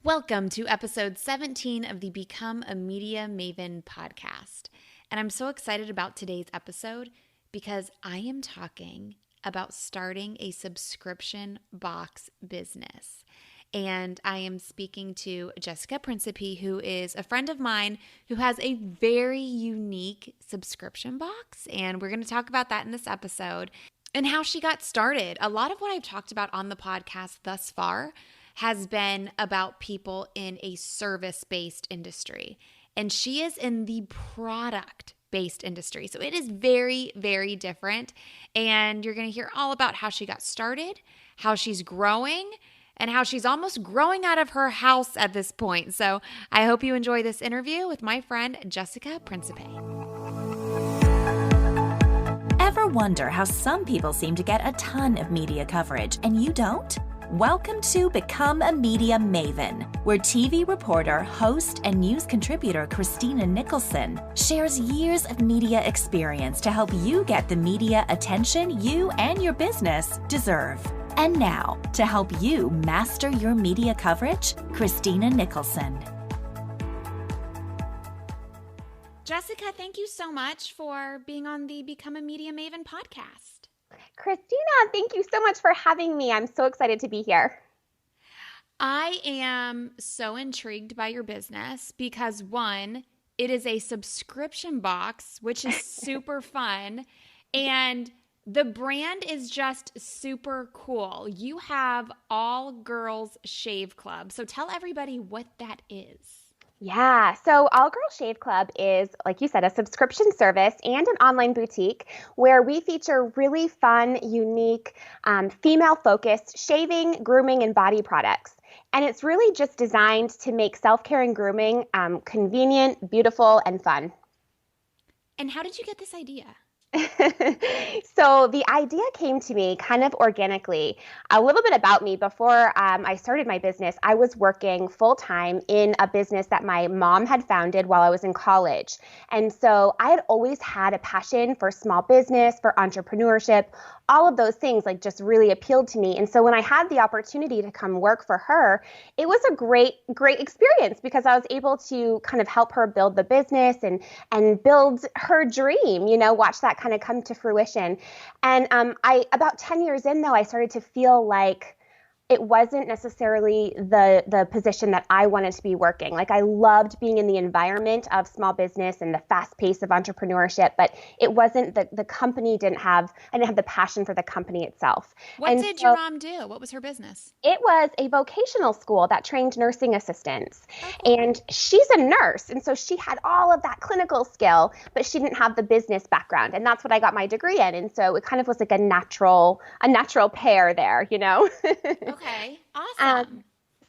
Welcome to episode 17 of the Become a Media Maven podcast. And I'm so excited about today's episode because I am talking about starting a subscription box business. And I am speaking to Jessica Principe, who is a friend of mine who has a very unique subscription box. And we're going to talk about that in this episode and how she got started. A lot of what I've talked about on the podcast thus far has been about people in a service-based industry. And she is in the product-based industry. So it is very, very different. And you're going to hear all about how she got started, how she's growing, and how she's almost growing out of her house at this point. So I hope you enjoy this interview with my friend, Jessica Principe. Ever wonder how some people seem to get a ton of media coverage and you don't? Welcome to Become a Media Maven, where TV reporter, host, and news contributor Christina Nicholson shares years of media experience to help you get the media attention you and your business deserve. And now, to help you master your media coverage, Christina Nicholson. Jessica, thank you so much for being on the Become a Media Maven podcast. Christina, thank you so much for having me. I'm so excited to be here. I am so intrigued by your business because, one, it is a subscription box, which is super fun, and the brand is just super cool. You have All Girls Shave Club. So tell everybody what that is. Yeah, so All Girls Shave Club is, like you said, a subscription service and an online boutique where we feature really fun, unique, female-focused shaving, grooming, and body products. And it's really just designed to make self-care and grooming convenient, beautiful, and fun. And how did you get this idea? So the idea came to me kind of organically. A little bit about me: before I started my business, I was working full-time in a business that my mom had founded while I was in college. And so I had always had a passion for small business, for entrepreneurship. All of those things just really appealed to me. And so when I had the opportunity to come work for her, it was a great experience because I was able to kind of help her build the business and build her dream, watch that kind of come to fruition. And about 10 years in, though, I started to feel like it wasn't necessarily the position that I wanted to be working. I loved being in the environment of small business and the fast pace of entrepreneurship, but it wasn't the company I didn't have the passion for the company itself. What did your mom do? What was her business? It was a vocational school that trained nursing assistants. Oh, cool. And she's a nurse. And so she had all of that clinical skill, but she didn't have the business background. And that's what I got my degree in. And so it kind of was like a natural pair there, Okay, awesome.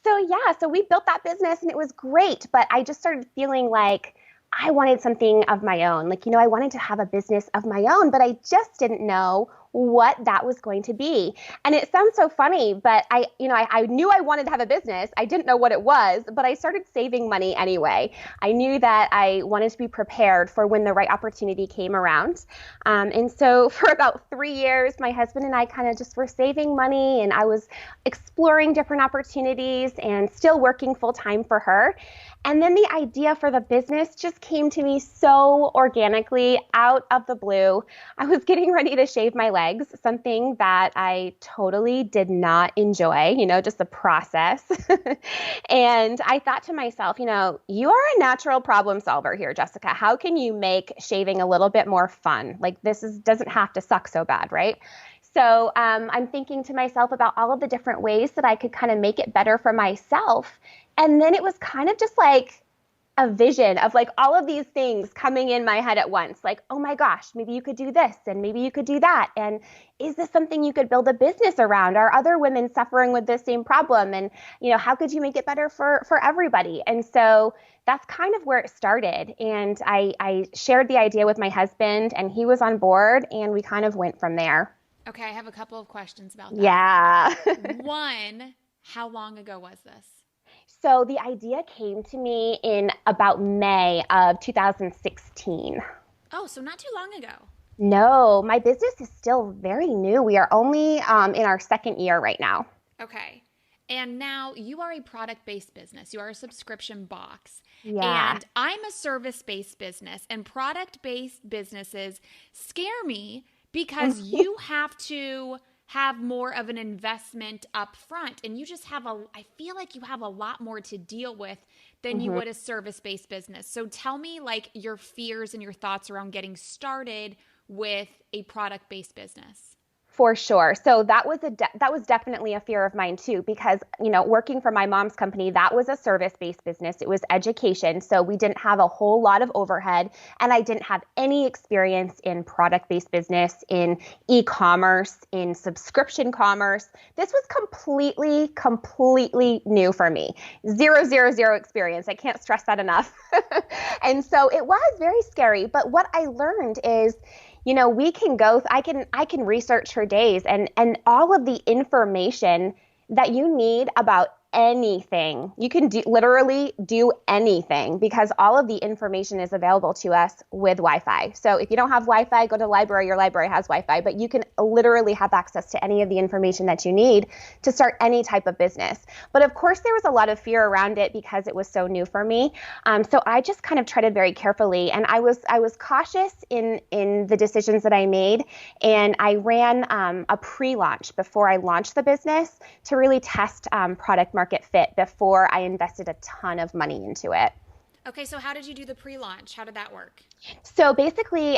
So we built that business and it was great, but I just started feeling like I wanted something of my own. I wanted to have a business of my own, but I just didn't know what that was going to be. And it sounds so funny, but I knew I wanted to have a business. I didn't know what it was, but I started saving money anyway. I knew that I wanted to be prepared for when the right opportunity came around. And so for about 3 years, my husband and I kind of just were saving money, and I was exploring different opportunities and still working full time for her. And then the idea for the business just came to me so organically out of the blue. I was getting ready to shave my legs, something that I totally did not enjoy, just the process. And I thought to myself, you are a natural problem solver here, Jessica. How can you make shaving a little bit more fun? Doesn't have to suck so bad, right? So I'm thinking to myself about all of the different ways that I could kind of make it better for myself. And then it was kind of just like a vision of all of these things coming in my head at once. Oh my gosh, maybe you could do this and maybe you could do that. And is this something you could build a business around? Are other women suffering with this same problem? And, how could you make it better for everybody? And so that's kind of where it started. And I shared the idea with my husband and he was on board and we kind of went from there. Okay, I have a couple of questions about that. Yeah. One, how long ago was this? So the idea came to me in about May of 2016. Oh, so not too long ago. No, my business is still very new. We are only in our second year right now. Okay. And now you are a product-based business. You are a subscription box. Yeah. And I'm a service-based business. And product-based businesses scare me because you have to have more of an investment up front. And you just have I feel like you have a lot more to deal with than you would a service-based business. So tell me like your fears and your thoughts around getting started with a product-based business. For sure. So that was definitely a fear of mine too, because, working for my mom's company, that was a service-based business. It was education. So we didn't have a whole lot of overhead, and I didn't have any experience in product-based business, in e-commerce, in subscription commerce. This was completely new for me. Zero experience. I can't stress that enough. And so it was very scary. But what I learned is, we can I can research for days, and all of the information that you need about anything. You can literally do anything because all of the information is available to us with Wi-Fi. So if you don't have Wi-Fi, go to the library. Your library has Wi-Fi, but you can literally have access to any of the information that you need to start any type of business. But of course, there was a lot of fear around it because it was so new for me. So I just kind of treaded very carefully, and I was cautious in the decisions that I made. And I ran a pre-launch before I launched the business to really test product market fit before I invested a ton of money into it. Okay, so how did you do the pre-launch? How did that work? So basically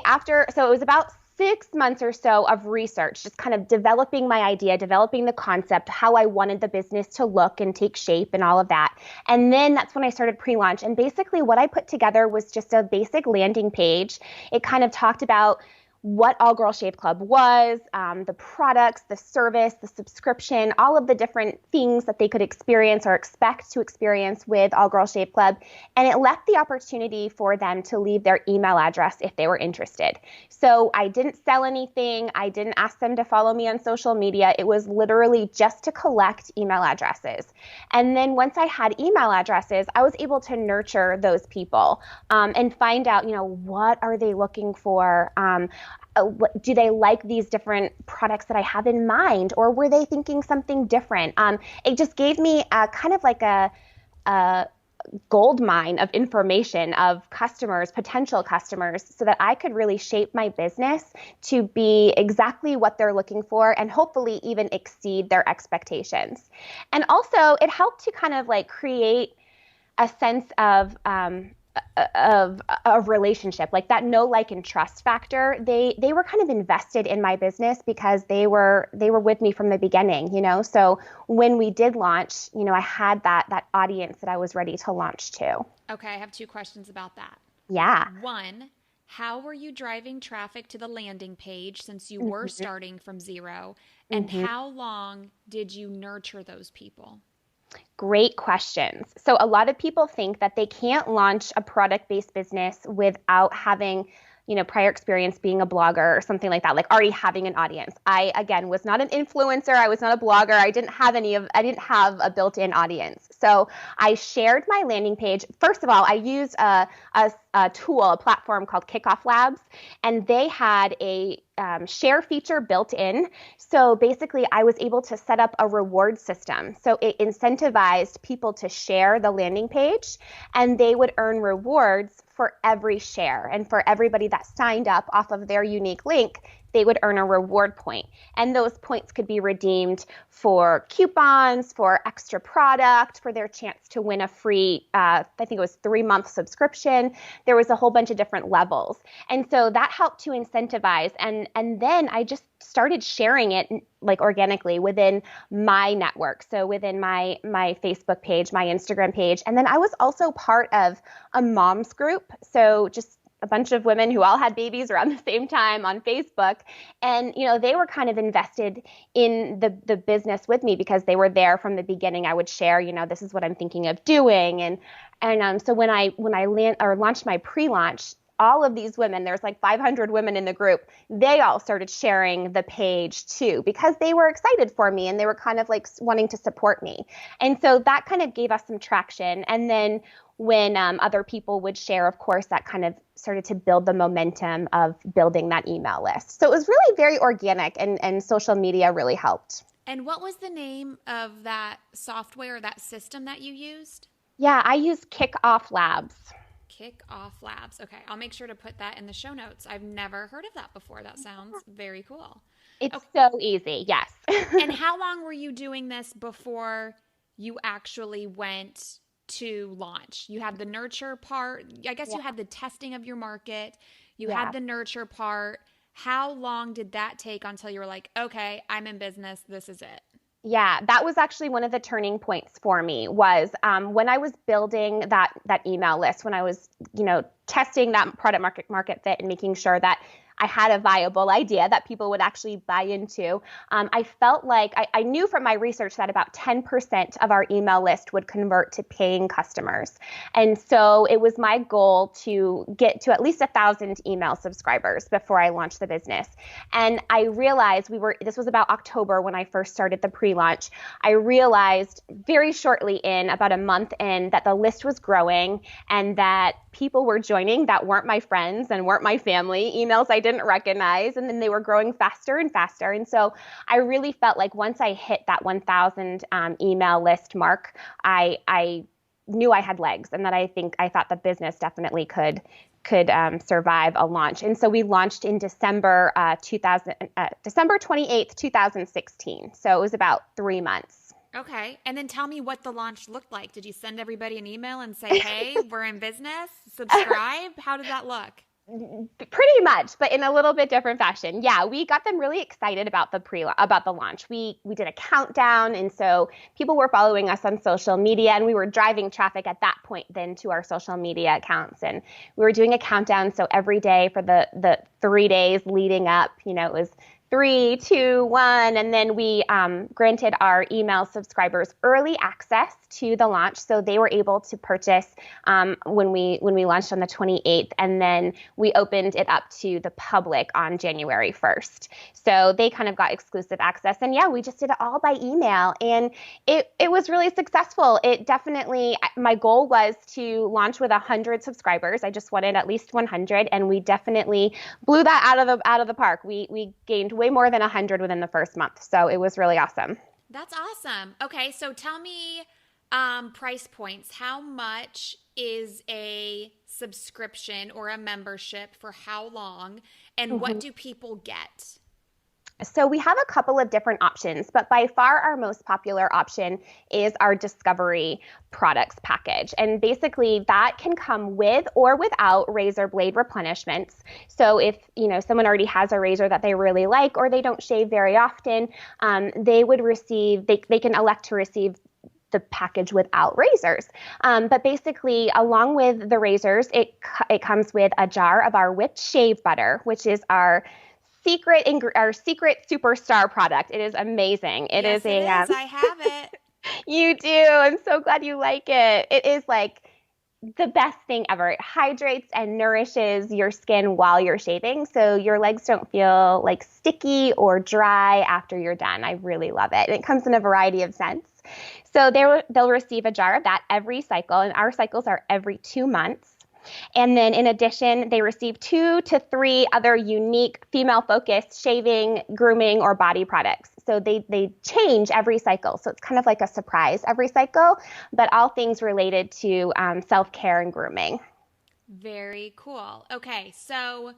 so it was about 6 months or so of research, just kind of developing my idea, developing the concept, how I wanted the business to look and take shape and all of that. And then that's when I started pre-launch. And basically what I put together was just a basic landing page. It kind of talked about what All Girl Shape Club was, the products, the service, the subscription, all of the different things that they could experience or expect to experience with All Girl Shape Club. And it left the opportunity for them to leave their email address if they were interested. So I didn't sell anything. I didn't ask them to follow me on social media. It was literally just to collect email addresses. And then once I had email addresses, I was able to nurture those people and find out, what are they looking for? Do they like these different products that I have in mind, or were they thinking something different? It just gave me kind of like a gold mine of information of customers, potential customers, so that I could really shape my business to be exactly what they're looking for and hopefully even exceed their expectations. And also it helped to kind of like create a sense of a relationship, like that know, like, and trust factor. They were kind of invested in my business because they were with me from the beginning, So when we did launch, I had that audience that I was ready to launch to. Okay, I have 2 questions about that. Yeah. 1, how were you driving traffic to the landing page since you were starting from zero? And how long did you nurture those people? Great questions. So a lot of people think that they can't launch a product-based business without having, prior experience being a blogger or something like that, like already having an audience. I, again, was not an influencer. I was not a blogger. I didn't have a built-in audience. So I shared my landing page. First of all, I used a tool, a platform called Kickoff Labs, and they had a share feature built in. So basically, I was able to set up a reward system. So it incentivized people to share the landing page, and they would earn rewards for every share. And for everybody that signed up off of their unique link, they would earn a reward point. And those points could be redeemed for coupons, for extra product, for their chance to win a free, I think it was 3-month subscription. There was a whole bunch of different levels. And so that helped to incentivize. And then I just started sharing it like organically within my network. So within my Facebook page, my Instagram page. And then I was also part of a moms group. So just a bunch of women who all had babies around the same time on Facebook. And, they were kind of invested in the business with me because they were there from the beginning. I would share, this is what I'm thinking of doing. And so when I launched my pre-launch, all of these women, there's like 500 women in the group, they all started sharing the page too, because they were excited for me and they were kind of like wanting to support me. And so that kind of gave us some traction. And then when other people would share, of course, that kind of started to build the momentum of building that email list. So it was really very organic, and social media really helped. And what was the name of that software, that system that you used? Yeah, I use Kickoff Labs. Kickoff Labs. Okay, I'll make sure to put that in the show notes. I've never heard of that before. That sounds very cool. It's so easy, yes. And how long were you doing this before you actually went to launch? You had the nurture part. I guess you had the testing of your market. You had the nurture part. How long did that take until you were like, okay, I'm in business. This is it? Yeah, that was actually one of the turning points for me was when I was building that email list, when I was, testing that product market fit and making sure that I had a viable idea that people would actually buy into. I felt like I knew from my research that about 10% of our email list would convert to paying customers. And so it was my goal to get to at least 1,000 email subscribers before I launched the business. And I realized this was about October when I first started the pre-launch. I realized very shortly about a month in, that the list was growing and that people were joining that weren't my friends and weren't my family, emails I didn't recognize, and then they were growing faster and faster. And so I really felt like once I hit that 1,000 email list mark, I knew I had legs, and that I thought the business definitely could survive a launch. And so we launched in December 28th, 2016. So it was about 3 months. Okay. And then tell me what the launch looked like. Did you send everybody an email and say, hey, we're in business, subscribe? How did that look? Pretty much, but in a little bit different fashion. Yeah, we got them really excited about the launch. We did a countdown, and so people were following us on social media, and we were driving traffic at that point then to our social media accounts, and we were doing a countdown. So every day for the 3 days leading up, it was 3, 2, 1, and then we granted our email subscribers early access to the launch, so they were able to purchase when we launched on the 28th, and then we opened it up to the public on January 1st. So they kind of got exclusive access, and we just did it all by email, and it was really successful. It definitely, my goal was to launch with 100 subscribers. I just wanted at least 100, and we definitely blew that out of the park. We gained way more than 100 within the first month. So it was really awesome. That's awesome. Okay. So tell me price points. How much is a subscription or a membership for how long? And what do people get? So we have a couple of different options, but by far our most popular option is our Discovery Products package. And basically that can come with or without razor blade replenishments. So if someone already has a razor that they really like, or they don't shave very often, they can elect to receive the package without razors. But basically, along with the razors, it comes with a jar of our whipped shave butter, which is our secret superstar product. It is amazing. It is. I have it. You do. I'm so glad you like it. It is like the best thing ever. It hydrates and nourishes your skin while you're shaving, so your legs don't feel like sticky or dry after you're done. I really love it. And it comes in a variety of scents. So they'll receive a jar of that every cycle, and our cycles are every 2 months. And then in addition, they receive 2 to 3 other unique female-focused shaving, grooming, or body products. So they change every cycle. So it's kind of like a surprise every cycle, but all things related to self-care and grooming. Very cool. Okay, so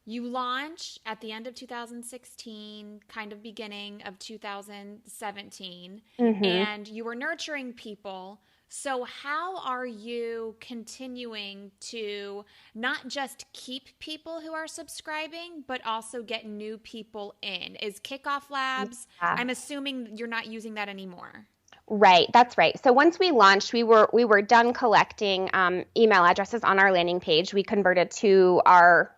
you launch at the end of 2016, kind of beginning of 2017, and you were nurturing people. So how are you continuing to not just keep people who are subscribing, but also get new people in? Is Kickoff Labs, I'm assuming you're not using that anymore. Right, that's right. So once we launched, we were done collecting email addresses on our landing page. We converted to our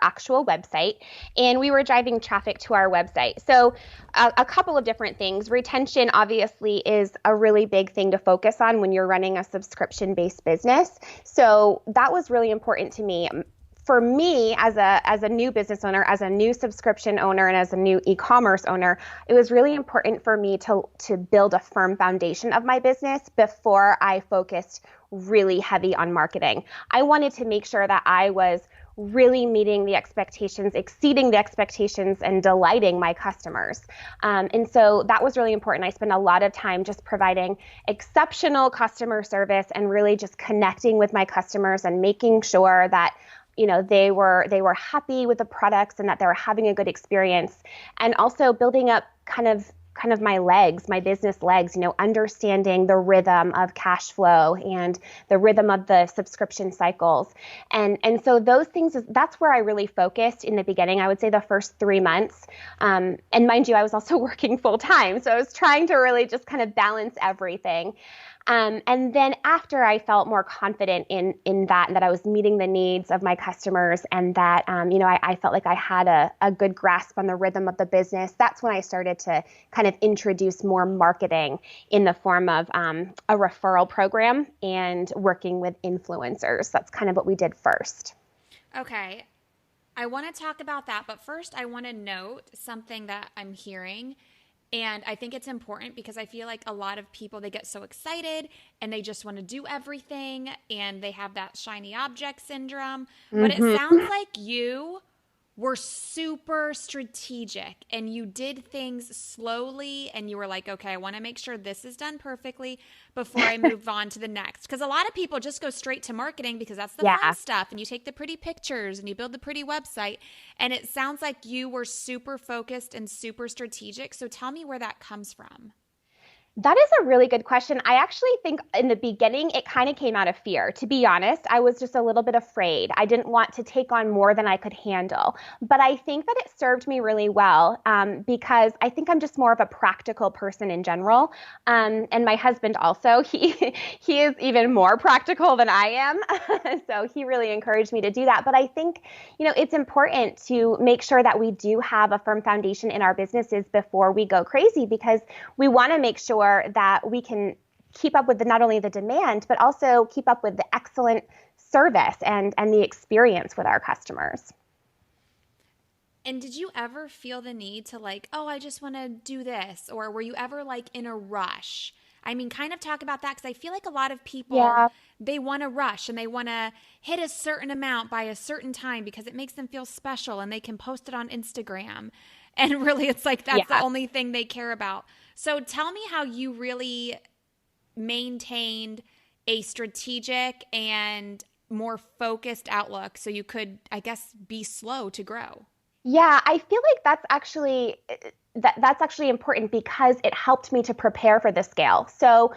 actual website, and we were driving traffic to our website. So a couple of different things. Retention obviously is a really big thing to focus on when you're running a subscription-based business. So that was really important to me. for me as a new business owner, as a new subscription owner, and as a new e-commerce owner, it was really important for me to build a firm foundation of my business before I focused really heavy on marketing. I wanted to make sure that I was really meeting the expectations, exceeding the expectations, and delighting my customers. And so that was really important. I spent a lot of time just providing exceptional customer service and really just connecting with my customers and making sure that they were happy with the products and that they were having a good experience, and also building up kind of my business legs, understanding the rhythm of cash flow and the rhythm of the subscription cycles. And so those things, that's where I really focused in the beginning. I would say the first 3 months. And mind you, I was also working full time. So I was trying to really just kind of balance everything. And then after I felt more confident in that, and that I was meeting the needs of my customers, and that, I felt like I had a good grasp on the rhythm of the business, that's when I started to kind of introduce more marketing in the form of a referral program and working with influencers. That's kind of what we did first. Okay. I want to talk about that, but first I want to note something that I'm hearing. And I think it's important because I feel like a lot of people, they get so excited and they just want to do everything and they have that shiny object syndrome. But it sounds like you were super strategic and you did things slowly and you were like, okay, I want to make sure this is done perfectly before I move on to the next. Because a lot of people just go straight to marketing because that's the fun stuff, and you take the pretty pictures and you build the pretty website. And it sounds like you were super focused and super strategic. So tell me where that comes from. That is a really good question. I actually think in the beginning, it kind of came out of fear. To be honest, I was just a little bit afraid. I didn't want to take on more than I could handle. But I think that it served me really well because I think I'm just more of a practical person in general. And my husband also, he is even more practical than I am. So he really encouraged me to do that. But I think, it's important to make sure that we do have a firm foundation in our businesses before we go crazy, because we want to make sure that we can keep up with not only the demand, but also keep up with the excellent service and the experience with our customers. And did you ever feel the need to I just want to do this? Or were you ever in a rush? I mean, kind of talk about that, because I feel like a lot of people, they want to rush and they want to hit a certain amount by a certain time because it makes them feel special and they can post it on Instagram. And really, it's that's the only thing they care about. So tell me how you really maintained a strategic and more focused outlook so you could, I guess, be slow to grow. Yeah, I feel like that's actually important because it helped me to prepare for the scale. So,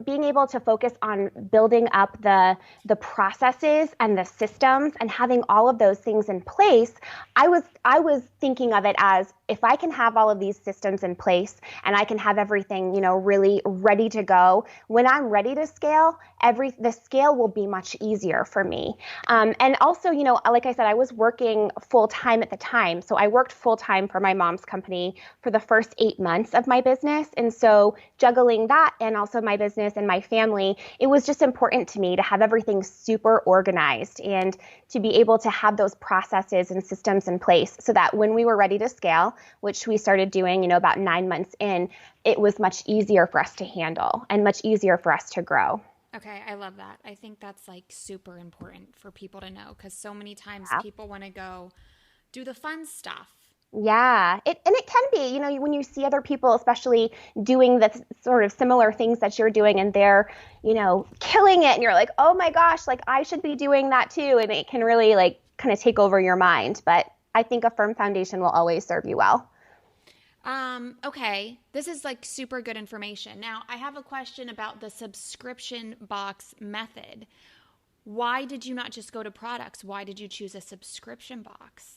being able to focus on building up the processes and the systems and having all of those things in place, I was thinking of it as, if I can have all of these systems in place and I can have everything, really ready to go, when I'm ready to scale, the scale will be much easier for me. And also, like I said, I was working full time at the time. So I worked full time for my mom's company for the first 8 months of my business. And so juggling that and also my business and my family, it was just important to me to have everything super organized and to be able to have those processes and systems in place so that when we were ready to scale, which we started doing, about 9 months in, it was much easier for us to handle and much easier for us to grow. Okay, I love that. I think that's super important for people to know, because so many times people want to go do the fun stuff. Yeah, it can be, when you see other people, especially doing the sort of similar things that you're doing, and they're, killing it, and you're like, oh my gosh, I should be doing that too. And it can really kind of take over your mind. But I think a firm foundation will always serve you well. Okay, this is super good information. Now, I have a question about the subscription box method. Why did you not just go to products? Why did you choose a subscription box?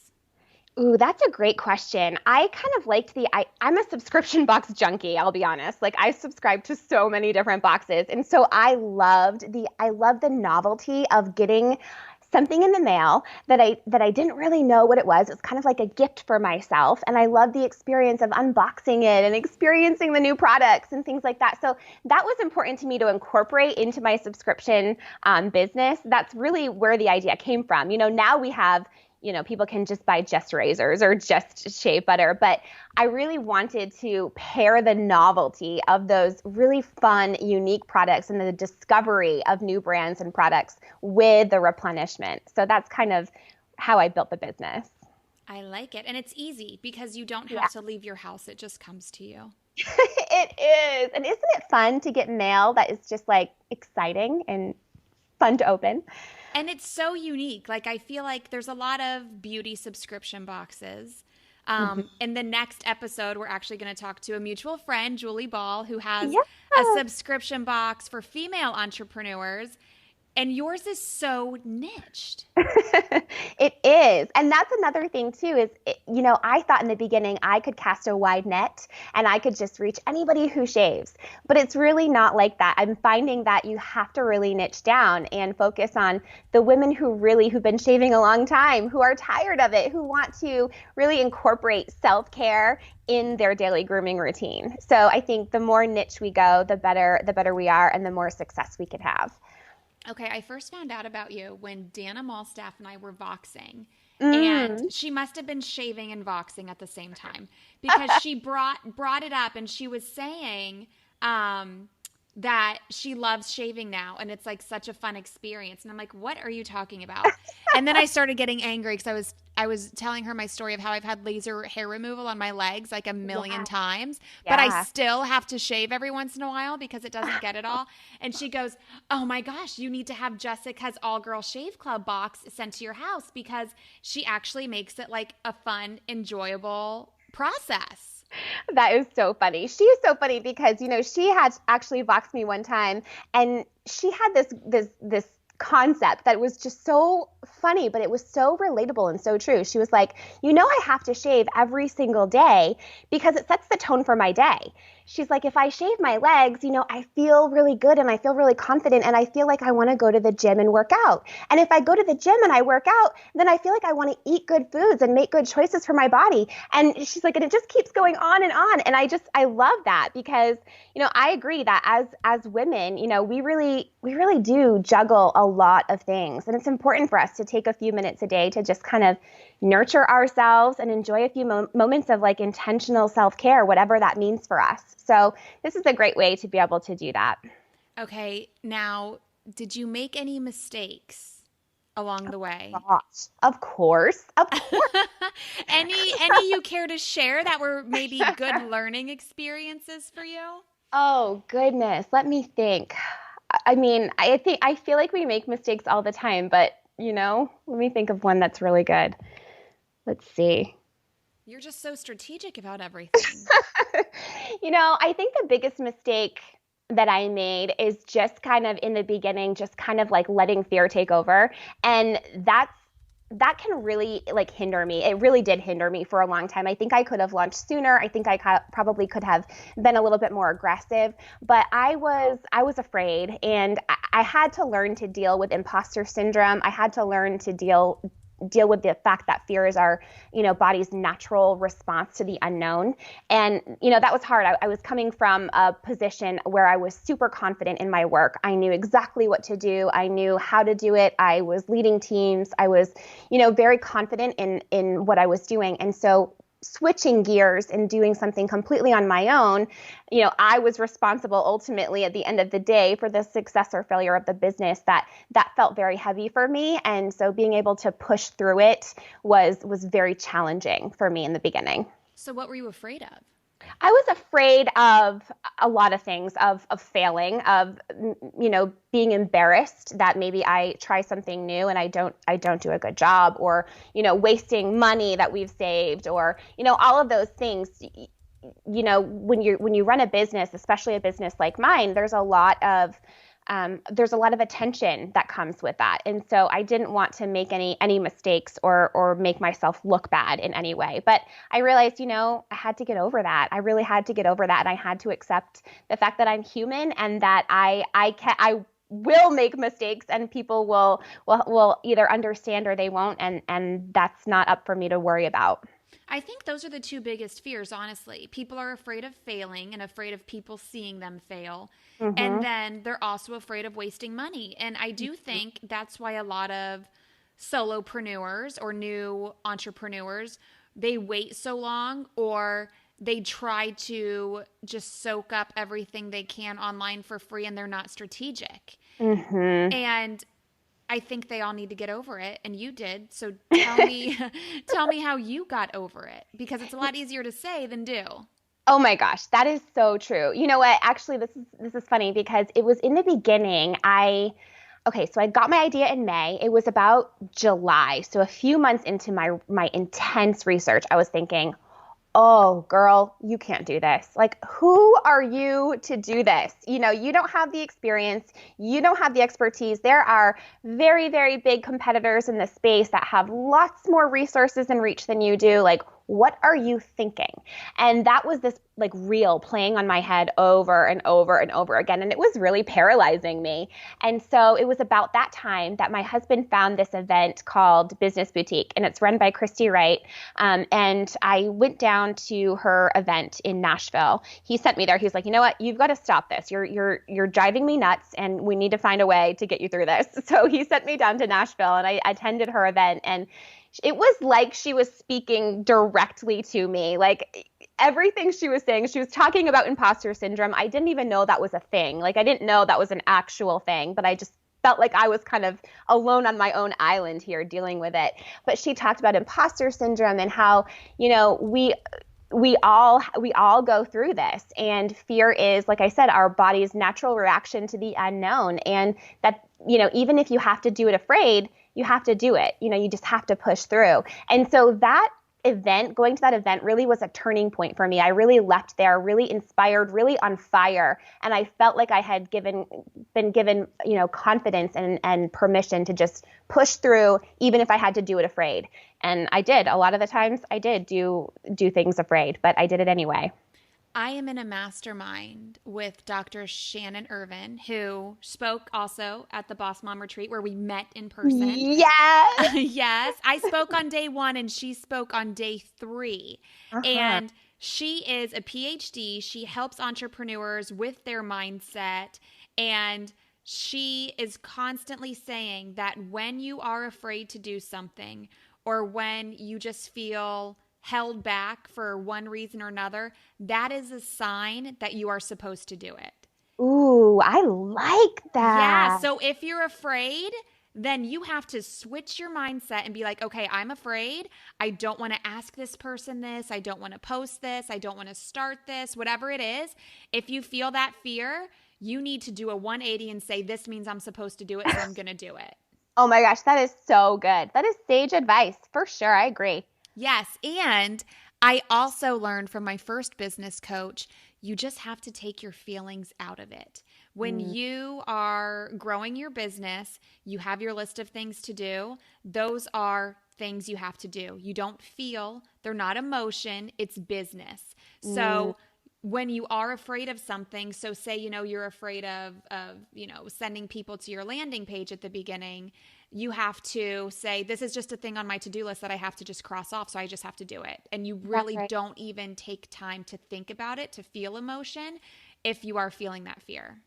Ooh, that's a great question. I kind of liked I'm a subscription box junkie, I'll be honest. I subscribe to so many different boxes. And so I loved the novelty of getting something in the mail that I didn't really know what it was. It was kind of like a gift for myself, and I loved the experience of unboxing it and experiencing the new products and things like that. So that was important to me to incorporate into my subscription business. That's really where the idea came from. Now we have, people can just buy just razors or just shea butter, but I really wanted to pair the novelty of those really fun, unique products and the discovery of new brands and products with the replenishment. So that's kind of how I built the business. I like it. And it's easy because you don't have to leave your house. It just comes to you. It is. And isn't it fun to get mail that is just like exciting and fun to open? And it's so unique. Like, I feel like there's a lot of beauty subscription boxes. In the next episode, we're actually going to talk to a mutual friend, Julie Ball, who has a subscription box for female entrepreneurs. And yours is so niched. It is. And that's another thing too, is, I thought in the beginning I could cast a wide net and I could just reach anybody who shaves, but it's really not like that. I'm finding that you have to really niche down and focus on the women who've been shaving a long time, who are tired of it, who want to really incorporate self-care in their daily grooming routine. So I think the more niche we go, the better we are and the more success we can have. Okay, I first found out about you when Dana Malstaff and I were voxing, and she must have been shaving and voxing at the same time because she brought it up, and she was saying that she loves shaving now, and it's like such a fun experience. And I'm like, what are you talking about? And then I started getting angry because I was telling her my story of how I've had laser hair removal on my legs like a million times, but I still have to shave every once in a while because it doesn't get it all. And she goes, oh my gosh, you need to have Jessica's All-Girl Shave Club box sent to your house because she actually makes it like a fun, enjoyable process. That is so funny. She is so funny because, she had actually voxed me one time, and she had this concept that was just so funny, but it was so relatable and so true. She was like, I have to shave every single day because it sets the tone for my day. She's like, if I shave my legs, I feel really good and I feel really confident and I feel like I want to go to the gym and work out. And if I go to the gym and I work out, then I feel like I want to eat good foods and make good choices for my body. And she's like, and it just keeps going on and on. And I love that because, I agree that as women, we really do juggle a lot of things. And it's important for us to take a few minutes a day to just kind of nurture ourselves and enjoy a few moments of like intentional self-care, whatever that means for us. So this is a great way to be able to do that. Okay. Now, did you make any mistakes along the way? Of course. Any you care to share that were maybe good learning experiences for you? Oh, goodness. Let me think. I mean, I feel like we make mistakes all the time, but let me think of one that's really good. Let's see. You're just so strategic about everything. I think the biggest mistake that I made is just kind of in the beginning, just kind of like letting fear take over. And that can really like hinder me. It really did hinder me for a long time. I think I could have launched sooner. I think I probably could have been a little bit more aggressive, but I was afraid, and I had to learn to deal with imposter syndrome. I had to learn to deal with the fact that fear is our, body's natural response to the unknown. And, that was hard. I was coming from a position where I was super confident in my work. I knew exactly what to do. I knew how to do it. I was leading teams. I was, very confident in what I was doing. And so switching gears and doing something completely on my own, I was responsible ultimately at the end of the day for the success or failure of the business. That felt very heavy for me. And so being able to push through it was very challenging for me in the beginning. So what were you afraid of? I was afraid of a lot of things, of failing, of, being embarrassed that maybe I try something new and I don't do a good job, or, wasting money that we've saved, or, all of those things. When you run a business, especially a business like mine, there's a lot of attention that comes with that. And so I didn't want to make any mistakes or make myself look bad in any way. But I realized, I had to get over that. I really had to get over that. And I had to accept the fact that I'm human and that I will make mistakes, and people will either understand or they won't, and that's not up for me to worry about. I think those are the two biggest fears, honestly. People are afraid of failing and afraid of people seeing them fail. And Mm-hmm. then they're also afraid of wasting money. And I do think that's why a lot of solopreneurs or new entrepreneurs, they wait so long, or they try to just soak up everything they can online for free, and they're not strategic. Mm-hmm. And I think they all need to get over it, and you did. So tell me, tell me how you got over it, because it's a lot easier to say than do. Oh my gosh, that is so true. You know what? Actually, this is funny because it was in the beginning. So I got my idea in May. It was about July. So a few months into my intense research, I was thinking, oh, girl, you can't do this. Like, who are you to do this? You don't have the experience. You don't have the expertise. There are very, very big competitors in this space that have lots more resources and reach than you do. Like, what are you thinking? And that was this like reel playing on my head over and over and over again. And it was really paralyzing me. And so it was about that time that my husband found this event called Business Boutique, and it's run by Christy Wright. And I went down to her event in Nashville. He sent me there. He was like, you know what? You've got to stop this. You're driving me nuts, and we need to find a way to get you through this. So he sent me down to Nashville, and I attended her event, and it was like she was speaking directly to me. Like everything she was saying, she was talking about imposter syndrome. I didn't even know that was a thing. Like I didn't know that was an actual thing, but I just felt like I was kind of alone on my own island here dealing with it. But she talked about imposter syndrome and how, we all go through this, and fear is, like I said, our body's natural reaction to the unknown. And that, even if you have to do it afraid, you have to do it. You just have to push through. And so going to that event really was a turning point for me. I really left there really inspired, really on fire. And I felt like I had been given, confidence and permission to just push through, even if I had to do it afraid. And I did. A lot of the times I did do things afraid, but I did it anyway. I am in a mastermind with Dr. Shannon Irvine, who spoke also at the Boss Mom Retreat where we met in person. Yes. Yes. I spoke on day 1 and she spoke on day 3. Uh-huh. And she is a PhD. She helps entrepreneurs with their mindset. And she is constantly saying that when you are afraid to do something, or when you just feel held back for one reason or another, that is a sign that you are supposed to do it. Ooh, I like that. Yeah. So if you're afraid, then you have to switch your mindset and be like, okay, I'm afraid. I don't want to ask this person this. I don't want to post this. I don't want to start this, whatever it is. If you feel that fear, you need to do a 180 and say, this means I'm supposed to do it, so I'm going to do it. Oh my gosh, that is so good. That is sage advice for sure. I agree. Yes. And I also learned from my first business coach, you just have to take your feelings out of it. When you are growing your business, you have your list of things to do. Those are things you have to do. You don't feel, they're not emotion, it's business. So when you are afraid of something, so say, you're afraid of sending people to your landing page at the beginning, you have to say, this is just a thing on my to-do list that I have to just cross off, so I just have to do it. And you really don't even take time to think about it, to feel emotion, if you are feeling that fear.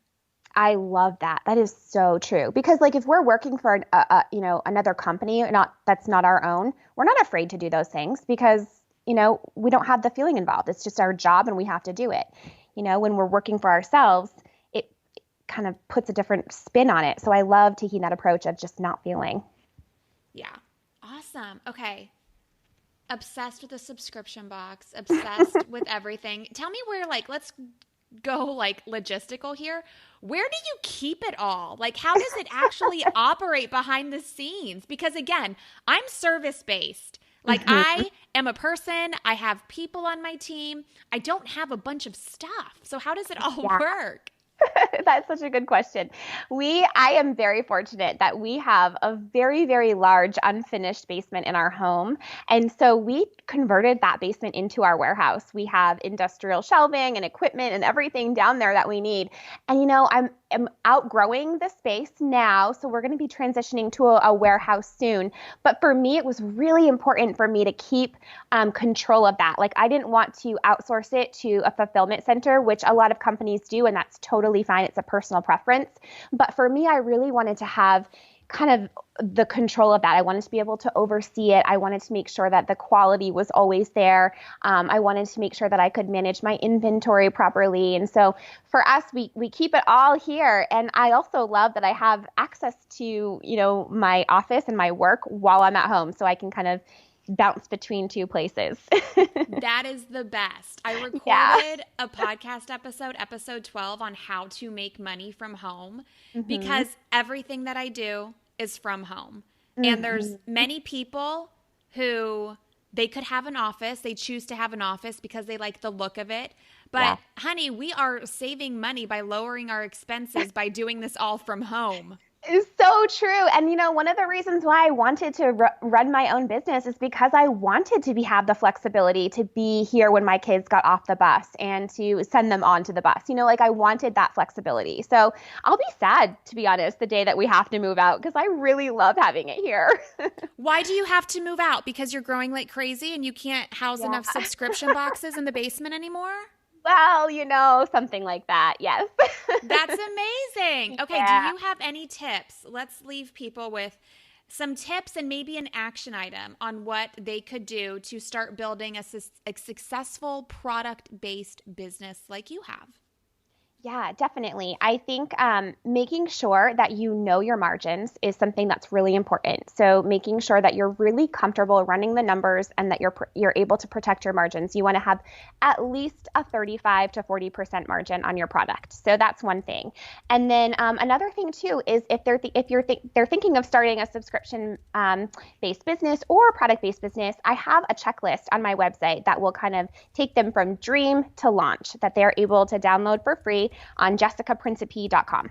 I love that. That is so true. Because like if we're working for another company, that's not our own, we're not afraid to do those things because, we don't have the feeling involved. It's just our job and we have to do it. When we're working for ourselves, it kind of puts a different spin on it. So I love taking that approach of just not feeling. Yeah. Awesome. Okay. Obsessed with the subscription box, obsessed with everything. Tell me where, let's go logistical here. Where do you keep it all? How does it actually operate behind the scenes? Because again, I'm service-based. I am a person, I have people on my team. I don't have a bunch of stuff. So how does it all work? That's such a good question. I am very fortunate that we have a very, very large unfinished basement in our home. And so we converted that basement into our warehouse. We have industrial shelving and equipment and everything down there that we need. And am outgrowing the space now, so we're going to be transitioning to a warehouse soon. But for me, it was really important for me to keep control of that. Like I didn't want to outsource it to a fulfillment center, which a lot of companies do, and that's totally fine. It's a personal preference. But for me, I really wanted to have kind of the control of that. I wanted to be able to oversee it. I wanted to make sure that the quality was always there. I wanted to make sure that I could manage my inventory properly. And so for us, we keep it all here. And I also love that I have access to, my office and my work while I'm at home. So I can kind of bounce between two places. That is the best. I recorded a podcast episode 12 on how to make money from home because everything that I do is from home. And there's many people who they could have an office. They choose to have an office because they like the look of it. But honey, we are saving money by lowering our expenses by doing this all from home. It's so true. And, one of the reasons why I wanted to run my own business is because I wanted to have the flexibility to be here when my kids got off the bus and to send them onto the bus. I wanted that flexibility. So I'll be sad, to be honest, the day that we have to move out because I really love having it here. Why do you have to move out? Because you're growing like crazy and you can't house enough subscription boxes in the basement anymore? Well, something like that. Yes. That's amazing. Okay. Yeah. Do you have any tips? Let's leave people with some tips and maybe an action item on what they could do to start building a successful product-based business like you have. Yeah, definitely. I think making sure that you know your margins is something that's really important. So making sure that you're really comfortable running the numbers and that you're able to protect your margins. You want to have at least a 35 to 40% margin on your product. So that's one thing. And then another thing too is if they're thinking of starting a subscription based business or product based business, I have a checklist on my website that will kind of take them from dream to launch that they're able to download for free on jessicaprincipe.com.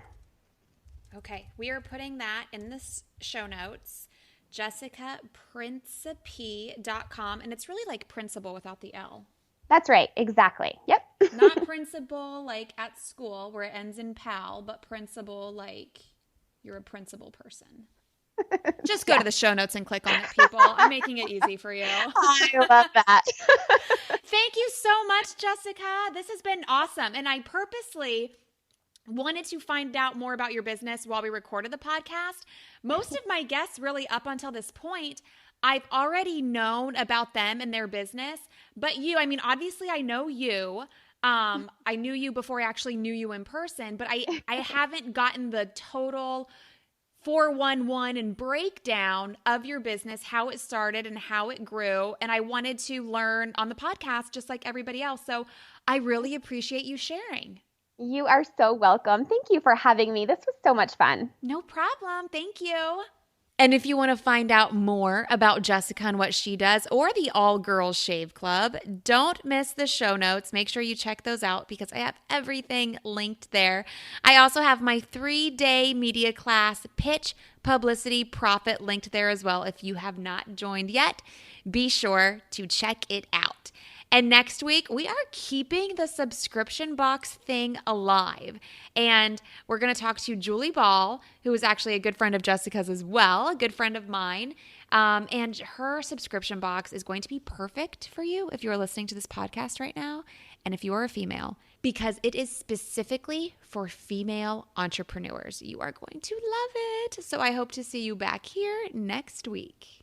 Okay, we are putting that in the show notes, jessicaprincipe.com, and it's really like principal without the L. That's right, exactly. Yep. Not principal like at school where it ends in pal, but principal like you're a principal person. Just go to the show notes and click on it, people. I'm making it easy for you. I love that. Thank you so much, Jessica. This has been awesome. And I purposely wanted to find out more about your business while we recorded the podcast. Most of my guests really up until this point, I've already known about them and their business. But you, obviously I know you. I knew you before I actually knew you in person, but I haven't gotten the total 411 and breakdown of your business, how it started and how it grew. And I wanted to learn on the podcast just like everybody else. So I really appreciate you sharing. You are so welcome. Thank you for having me. This was so much fun. No problem. Thank you. And if you want to find out more about Jessica and what she does or the All Girls Shave Club, don't miss the show notes. Make sure you check those out because I have everything linked there. I also have my 3-day media class, Pitch, Publicity, Profit, linked there as well. If you have not joined yet, be sure to check it out. And next week, we are keeping the subscription box thing alive. And we're going to talk to Julie Ball, who is actually a good friend of Jessica's as well, a good friend of mine. And her subscription box is going to be perfect for you if you're listening to this podcast right now and if you are a female, because it is specifically for female entrepreneurs. You are going to love it. So I hope to see you back here next week.